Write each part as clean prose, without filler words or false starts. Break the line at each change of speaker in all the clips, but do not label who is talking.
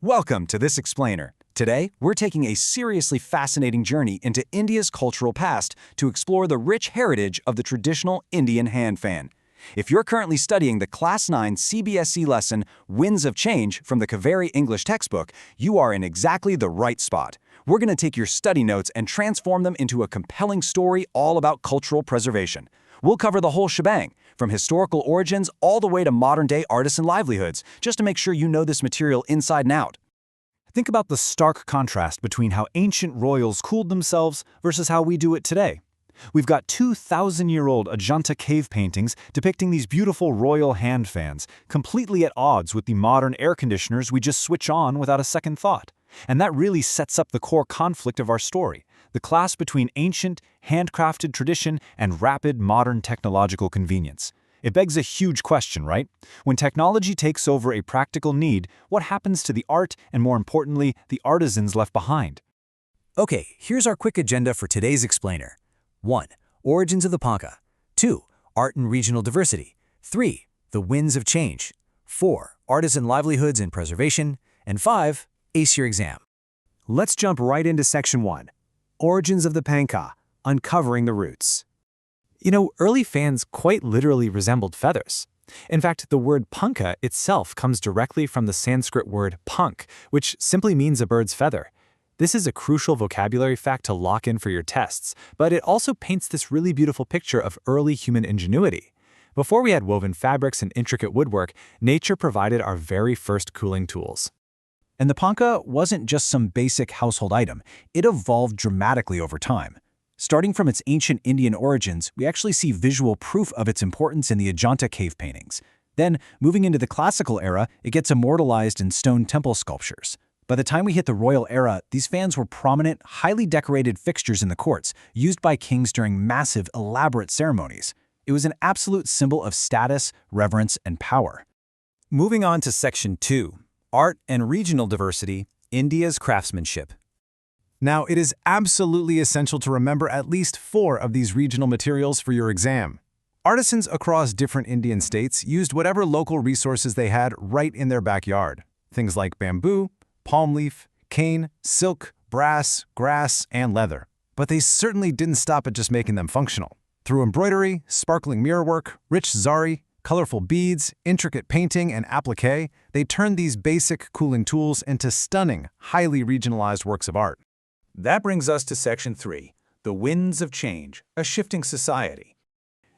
Welcome to this explainer. Today, we're taking a seriously fascinating journey into India's cultural past to explore the rich heritage of the traditional Indian hand fan. If you're currently studying the Class 9 CBSE lesson, Winds of Change from the Kaveri English textbook, you are in exactly the right spot. We're going to take your study notes and transform them into a compelling story all about cultural preservation. We'll cover the whole shebang, from historical origins all the way to modern-day artisan livelihoods, just to make sure you know this material inside and out. Think about the stark contrast between how ancient royals cooled themselves versus how we do it today. We've got 2,000-year-old Ajanta cave paintings depicting these beautiful royal hand fans, completely at odds with the modern air conditioners we just switch on without a second thought. And that really sets up the core conflict of our story, the clash between ancient, handcrafted tradition and rapid modern technological convenience. It begs a huge question, right? When technology takes over a practical need, what happens to the art and, more importantly, the artisans left behind?
Okay, here's our quick agenda for today's explainer. 1. Origins of the Panka. 2. Art and regional diversity. 3. The winds of change. 4. Artisan livelihoods and preservation. And 5. Ace your exam.
Let's jump right into Section 1. Origins of the Panka, uncovering the roots.
You know, early fans quite literally resembled feathers. In fact, the word panka itself comes directly from the Sanskrit word pank, which simply means a bird's feather. This is a crucial vocabulary fact to lock in for your tests, but it also paints this really beautiful picture of early human ingenuity. Before we had woven fabrics and intricate woodwork, nature provided our very first cooling tools.
And the panka wasn't just some basic household item. It evolved dramatically over time. Starting from its ancient Indian origins, we actually see visual proof of its importance in the Ajanta cave paintings. Then, moving into the classical era, it gets immortalized in stone temple sculptures. By the time we hit the royal era, these fans were prominent, highly decorated fixtures in the courts, used by kings during massive, elaborate ceremonies. It was an absolute symbol of status, reverence, and power.
Moving on to Section 2. Art and regional diversity, India's craftsmanship.
Now, it is absolutely essential to remember at least 4 of these regional materials for your exam. Artisans across different Indian states used whatever local resources they had right in their backyard. Things like bamboo, palm leaf, cane, silk, brass, grass, and leather. But they certainly didn't stop at just making them functional. Through embroidery, sparkling mirrorwork, rich zari, colorful beads, intricate painting, and applique, they turned these basic cooling tools into stunning, highly regionalized works of art.
That brings us to Section 3, The Winds of Change, a Shifting Society.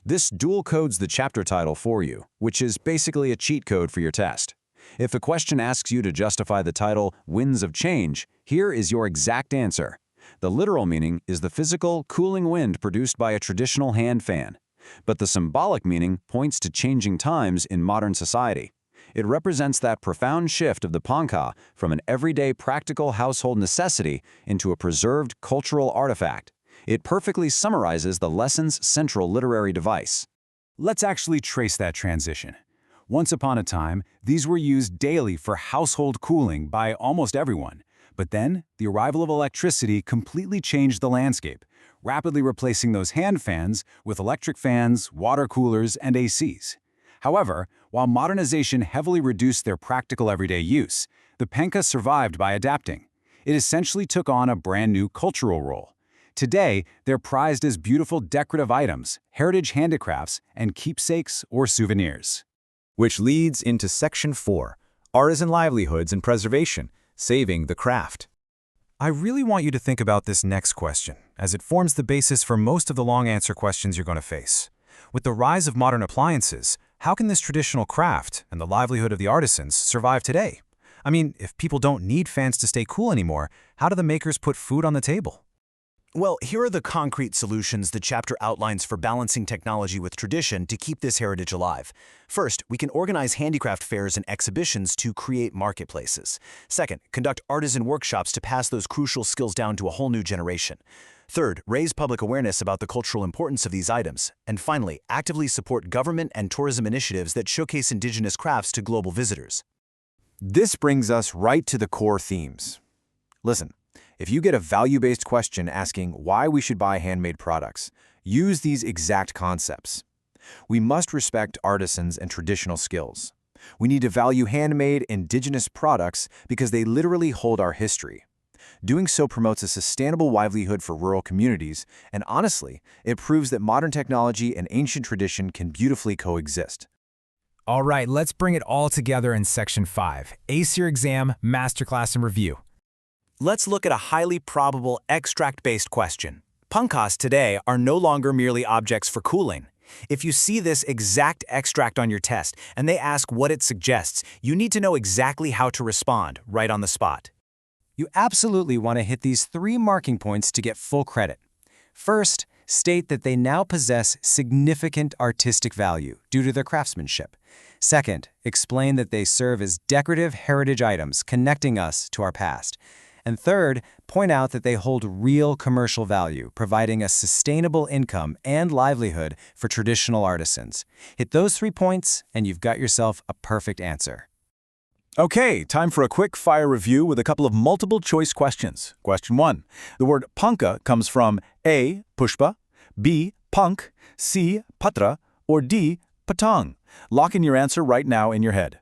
This dual codes the chapter title for you, which is basically a cheat code for your test. If a question asks you to justify the title Winds of Change, here is your exact answer. The literal meaning is the physical, cooling wind produced by a traditional hand fan. But the symbolic meaning points to changing times in modern society. It represents that profound shift of the panka from an everyday practical household necessity into a preserved cultural artifact. It perfectly summarizes the lesson's central literary device.
Let's actually trace that transition. Once upon a time, these were used daily for household cooling by almost everyone. But then, the arrival of electricity completely changed the landscape, rapidly replacing those hand fans with electric fans, water coolers, and ACs. However, while modernization heavily reduced their practical everyday use, the panka survived by adapting. It essentially took on a brand new cultural role. Today, they're prized as beautiful decorative items, heritage handicrafts, and keepsakes or souvenirs.
Which leads into Section 4, Artisan Livelihoods and Preservation, Saving the Craft.
I really want you to think about this next question, as it forms the basis for most of the long answer questions you're going to face. With the rise of modern appliances, how can this traditional craft and the livelihood of the artisans survive today? I mean, if people don't need fans to stay cool anymore, how do the makers put food on the table?
Well, here are the concrete solutions the chapter outlines for balancing technology with tradition to keep this heritage alive. First, we can organize handicraft fairs and exhibitions to create marketplaces. Second, conduct artisan workshops to pass those crucial skills down to a whole new generation. Third, raise public awareness about the cultural importance of these items. And finally, actively support government and tourism initiatives that showcase indigenous crafts to global visitors.
This brings us right to the core themes. Listen. If you get a value-based question asking why we should buy handmade products, use these exact concepts. We must respect artisans and traditional skills.
We need to value handmade, indigenous products because they literally hold our history. Doing so promotes a sustainable livelihood for rural communities, and honestly, it proves that modern technology and ancient tradition can beautifully coexist.
All right, let's bring it all together in Section 5, Ace Your Exam, Masterclass and Review.
Let's look at a highly probable extract-based question. Punkas today are no longer merely objects for cooling. If you see this exact extract on your test and they ask what it suggests, you need to know exactly how to respond right on the spot.
You absolutely want to hit these 3 marking points to get full credit. First, state that they now possess significant artistic value due to their craftsmanship. Second, explain that they serve as decorative heritage items connecting us to our past. And third, point out that they hold real commercial value, providing a sustainable income and livelihood for traditional artisans. Hit those 3 points, and you've got yourself a perfect answer.
Okay, time for a quick fire review with a couple of multiple choice questions. Question 1. The word panka comes from A. Pushpa, B. Punk, C. Patra, or D. Patang. Lock in your answer right now in your head.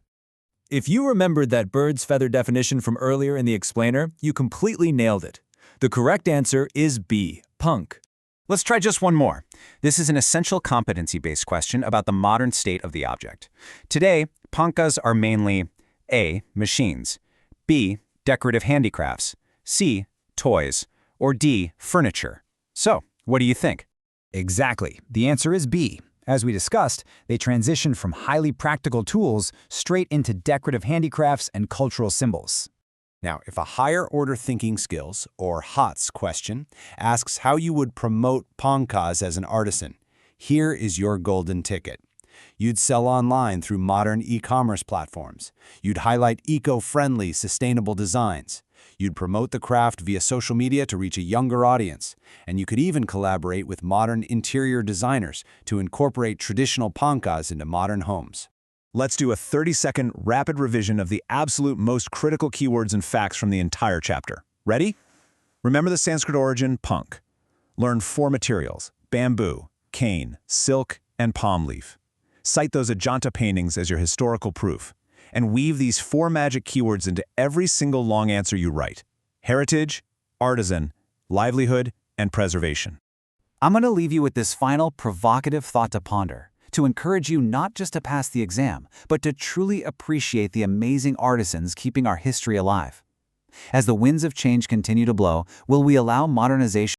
If you remembered that bird's feather definition from earlier in the explainer, you completely nailed it. The correct answer is B, punk.
Let's try just one more. This is an essential competency-based question about the modern state of the object. Today, pankas are mainly A. Machines, B. Decorative handicrafts, C. Toys, or D. Furniture. So, what do you think?
Exactly. The answer is B. As we discussed, they transition from highly practical tools straight into decorative handicrafts and cultural symbols.
Now, if a higher order thinking skills, or HOTS question, asks how you would promote pankas as an artisan, here is your golden ticket. You'd sell online through modern e-commerce platforms. You'd highlight eco-friendly, sustainable designs. You'd promote the craft via social media to reach a younger audience. And you could even collaborate with modern interior designers to incorporate traditional pankas into modern homes.
Let's do a 30-second rapid revision of the absolute most critical keywords and facts from the entire chapter. Ready? Remember the Sanskrit origin, punk. Learn 4 materials: bamboo, cane, silk, and palm leaf. Cite those Ajanta paintings as your historical proof, and weave these 4 magic keywords into every single long answer you write: heritage, artisan, livelihood, and preservation.
I'm going to leave you with this final provocative thought to ponder, to encourage you not just to pass the exam, but to truly appreciate the amazing artisans keeping our history alive. As the winds of change continue to blow, will we allow modernization